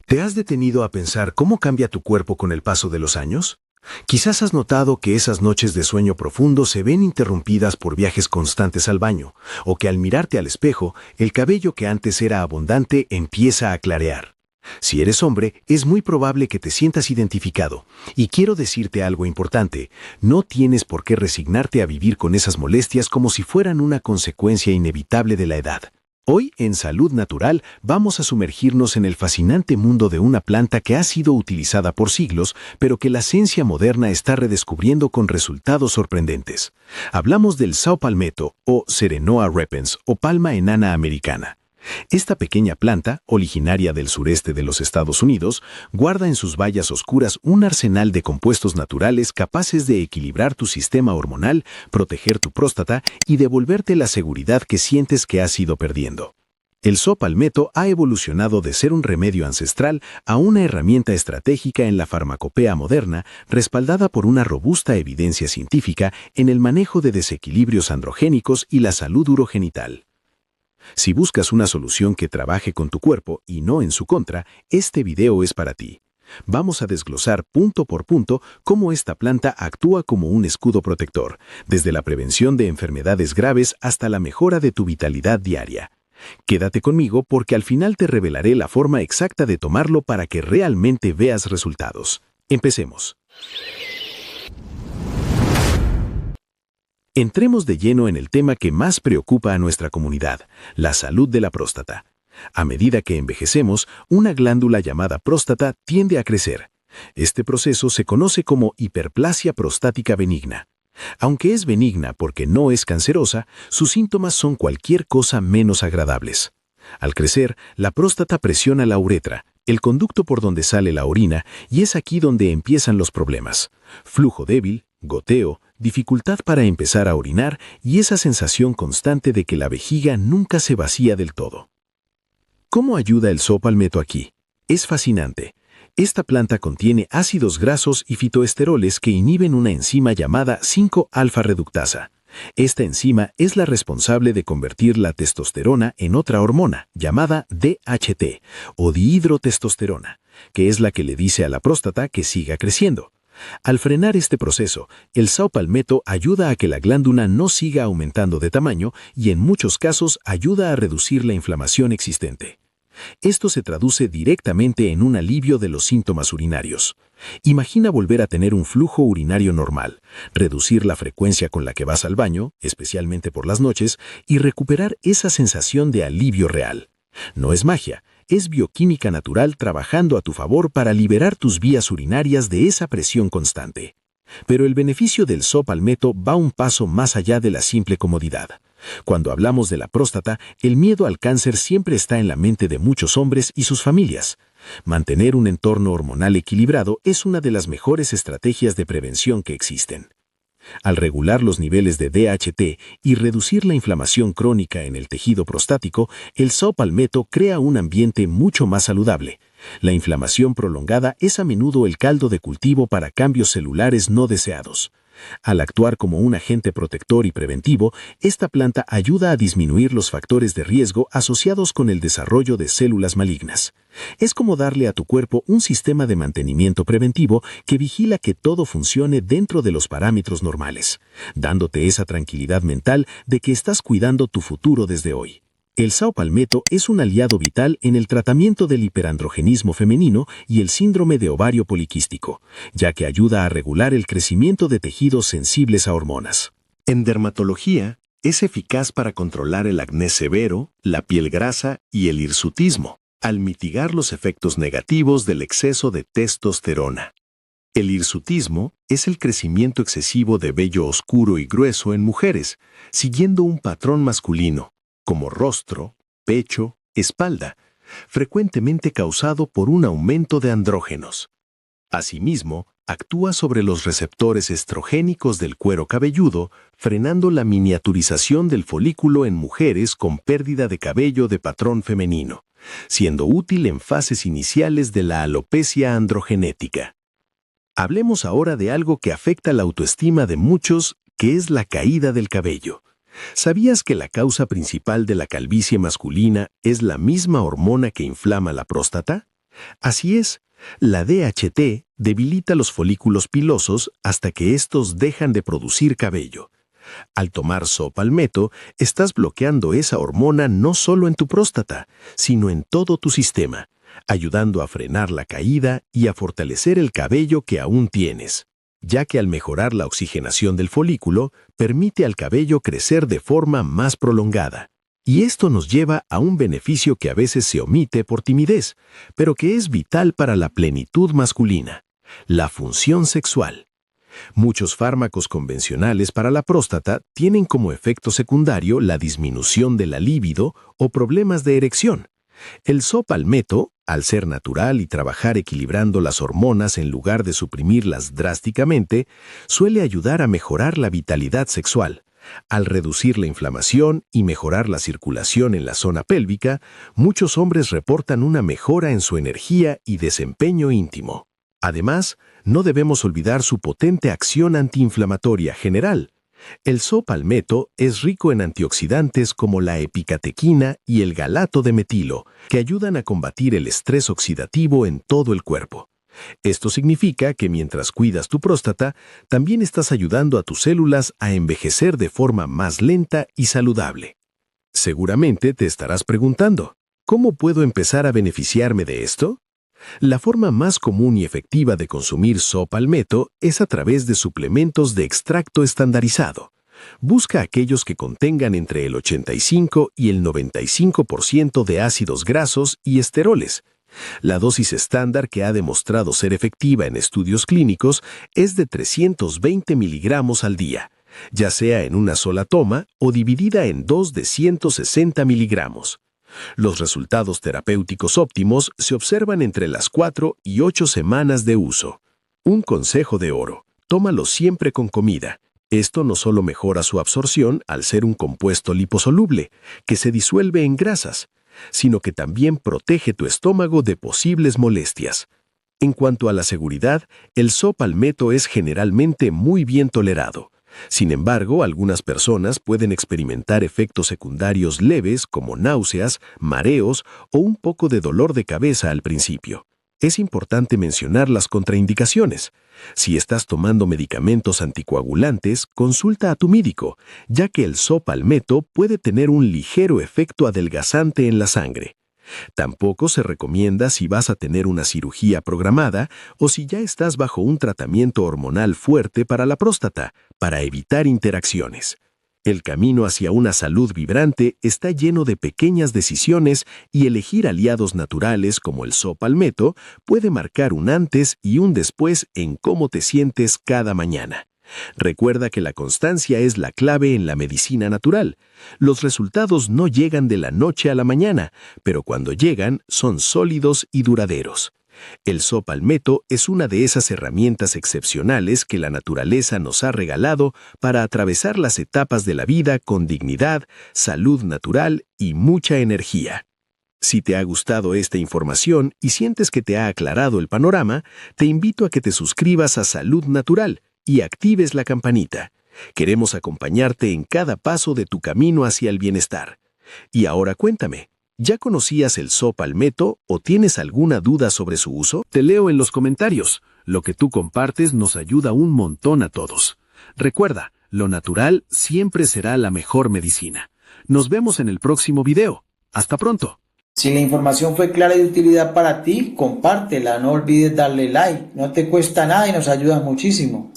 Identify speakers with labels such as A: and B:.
A: ¿Te has detenido a pensar cómo cambia tu cuerpo con el paso de los años? Quizás has notado que esas noches de sueño profundo se ven interrumpidas por viajes constantes al baño, o que al mirarte al espejo, el cabello que antes era abundante empieza a clarear. Si eres hombre, es muy probable que te sientas identificado, y quiero decirte algo importante: no tienes por qué resignarte a vivir con esas molestias como si fueran una consecuencia inevitable de la edad. Hoy, en Salud Natural, vamos a sumergirnos en el fascinante mundo de una planta que ha sido utilizada por siglos, pero que la ciencia moderna está redescubriendo con resultados sorprendentes. Hablamos del Sao Palmetto, o Serenoa repens, o palma enana americana. Esta pequeña planta, originaria del sureste de los Estados Unidos, guarda en sus bayas oscuras un arsenal de compuestos naturales capaces de equilibrar tu sistema hormonal, proteger tu próstata y devolverte la seguridad que sientes que has ido perdiendo. El Sao Palmetto ha evolucionado de ser un remedio ancestral a una herramienta estratégica en la farmacopea moderna, respaldada por una robusta evidencia científica en el manejo de desequilibrios androgénicos y la salud urogenital. Si buscas una solución que trabaje con tu cuerpo y no en su contra, este video es para ti. Vamos a desglosar punto por punto cómo esta planta actúa como un escudo protector, desde la prevención de enfermedades graves hasta la mejora de tu vitalidad diaria. Quédate conmigo porque al final te revelaré la forma exacta de tomarlo para que realmente veas resultados. Empecemos. Entremos de lleno en el tema que más preocupa a nuestra comunidad: la salud de la próstata. A medida que envejecemos, una glándula llamada próstata tiende a crecer. Este proceso se conoce como hiperplasia prostática benigna. Aunque es benigna porque no es cancerosa, sus síntomas son cualquier cosa menos agradables. Al crecer, la próstata presiona la uretra, el conducto por donde sale la orina, y es aquí donde empiezan los problemas: flujo débil, goteo, dificultad para empezar a orinar y esa sensación constante de que la vejiga nunca se vacía del todo. ¿Cómo ayuda el Sao Palmetto aquí? Es fascinante. Esta planta contiene ácidos grasos y fitoesteroles que inhiben una enzima llamada 5-alfa-reductasa. Esta enzima es la responsable de convertir la testosterona en otra hormona, llamada DHT, o dihidrotestosterona, que es la que le dice a la próstata que siga creciendo. Al frenar este proceso, el Sao Palmetto ayuda a que la glándula no siga aumentando de tamaño y en muchos casos ayuda a reducir la inflamación existente. Esto se traduce directamente en un alivio de los síntomas urinarios. Imagina volver a tener un flujo urinario normal, reducir la frecuencia con la que vas al baño, especialmente por las noches, y recuperar esa sensación de alivio real. No es magia, es bioquímica natural trabajando a tu favor para liberar tus vías urinarias de esa presión constante. Pero el beneficio del Sao Palmetto va un paso más allá de la simple comodidad. Cuando hablamos de la próstata, el miedo al cáncer siempre está en la mente de muchos hombres y sus familias. Mantener un entorno hormonal equilibrado es una de las mejores estrategias de prevención que existen. Al regular los niveles de DHT y reducir la inflamación crónica en el tejido prostático, el Sao Palmetto crea un ambiente mucho más saludable. La inflamación prolongada es a menudo el caldo de cultivo para cambios celulares no deseados. Al actuar como un agente protector y preventivo, esta planta ayuda a disminuir los factores de riesgo asociados con el desarrollo de células malignas. Es como darle a tu cuerpo un sistema de mantenimiento preventivo que vigila que todo funcione dentro de los parámetros normales, dándote esa tranquilidad mental de que estás cuidando tu futuro desde hoy. El Sao Palmetto es un aliado vital en el tratamiento del hiperandrogenismo femenino y el síndrome de ovario poliquístico, ya que ayuda a regular el crecimiento de tejidos sensibles a hormonas. En dermatología, es eficaz para controlar el acné severo, la piel grasa y el hirsutismo, al mitigar los efectos negativos del exceso de testosterona. El hirsutismo es el crecimiento excesivo de vello oscuro y grueso en mujeres, siguiendo un patrón masculino, como rostro, pecho, espalda, frecuentemente causado por un aumento de andrógenos. Asimismo, actúa sobre los receptores estrogénicos del cuero cabelludo, frenando la miniaturización del folículo en mujeres con pérdida de cabello de patrón femenino, siendo útil en fases iniciales de la alopecia androgenética. Hablemos ahora de algo que afecta la autoestima de muchos, que es la caída del cabello. ¿Sabías que la causa principal de la calvicie masculina es la misma hormona que inflama la próstata? Así es, la DHT debilita los folículos pilosos hasta que estos dejan de producir cabello. Al tomar Zopalmeto, estás bloqueando esa hormona no solo en tu próstata, sino en todo tu sistema, ayudando a frenar la caída y a fortalecer el cabello que aún tienes, ya que al mejorar la oxigenación del folículo, permite al cabello crecer de forma más prolongada. Y esto nos lleva a un beneficio que a veces se omite por timidez, pero que es vital para la plenitud masculina: la función sexual. Muchos fármacos convencionales para la próstata tienen como efecto secundario la disminución de la libido o problemas de erección. El Zopalmeto, al ser natural y trabajar equilibrando las hormonas en lugar de suprimirlas drásticamente, suele ayudar a mejorar la vitalidad sexual. Al reducir la inflamación y mejorar la circulación en la zona pélvica, muchos hombres reportan una mejora en su energía y desempeño íntimo. Además, no debemos olvidar su potente acción antiinflamatoria general. El Zopalmeto es rico en antioxidantes como la epicatequina y el galato de metilo, que ayudan a combatir el estrés oxidativo en todo el cuerpo. Esto significa que mientras cuidas tu próstata, también estás ayudando a tus células a envejecer de forma más lenta y saludable. Seguramente te estarás preguntando, ¿cómo puedo empezar a beneficiarme de esto? La forma más común y efectiva de consumir Zopalmeto es a través de suplementos de extracto estandarizado. Busca aquellos que contengan entre el 85 y el 95% de ácidos grasos y esteroles. La dosis estándar que ha demostrado ser efectiva en estudios clínicos es de 320 miligramos al día, ya sea en una sola toma o dividida en dos de 160 miligramos. Los resultados terapéuticos óptimos se observan entre las 4 y 8 semanas de uso. Un consejo de oro: tómalo siempre con comida. Esto no solo mejora su absorción al ser un compuesto liposoluble, que se disuelve en grasas, sino que también protege tu estómago de posibles molestias. En cuanto a la seguridad, el Zopalmeto es generalmente muy bien tolerado. Sin embargo, algunas personas pueden experimentar efectos secundarios leves como náuseas, mareos o un poco de dolor de cabeza al principio. Es importante mencionar las contraindicaciones. Si estás tomando medicamentos anticoagulantes, consulta a tu médico, ya que el Zopalmeto puede tener un ligero efecto adelgazante en la sangre. Tampoco se recomienda si vas a tener una cirugía programada o si ya estás bajo un tratamiento hormonal fuerte para la próstata, para evitar interacciones. El camino hacia una salud vibrante está lleno de pequeñas decisiones y elegir aliados naturales como el Zopalmeto puede marcar un antes y un después en cómo te sientes cada mañana. Recuerda que la constancia es la clave en la medicina natural. Los resultados no llegan de la noche a la mañana, pero cuando llegan son sólidos y duraderos. El Zopalmeto es una de esas herramientas excepcionales que la naturaleza nos ha regalado para atravesar las etapas de la vida con dignidad, salud natural y mucha energía. Si te ha gustado esta información y sientes que te ha aclarado el panorama, te invito a que te suscribas a Salud Natural y actives la campanita. Queremos acompañarte en cada paso de tu camino hacia el bienestar. Y ahora cuéntame, ¿ya conocías el Zopalmeto o tienes alguna duda sobre su uso? Te leo en los comentarios. Lo que tú compartes nos ayuda un montón a todos. Recuerda, lo natural siempre será la mejor medicina. Nos vemos en el próximo video. Hasta pronto.
B: Si la información fue clara y de utilidad para ti, compártela, no olvides darle like. No te cuesta nada y nos ayuda muchísimo.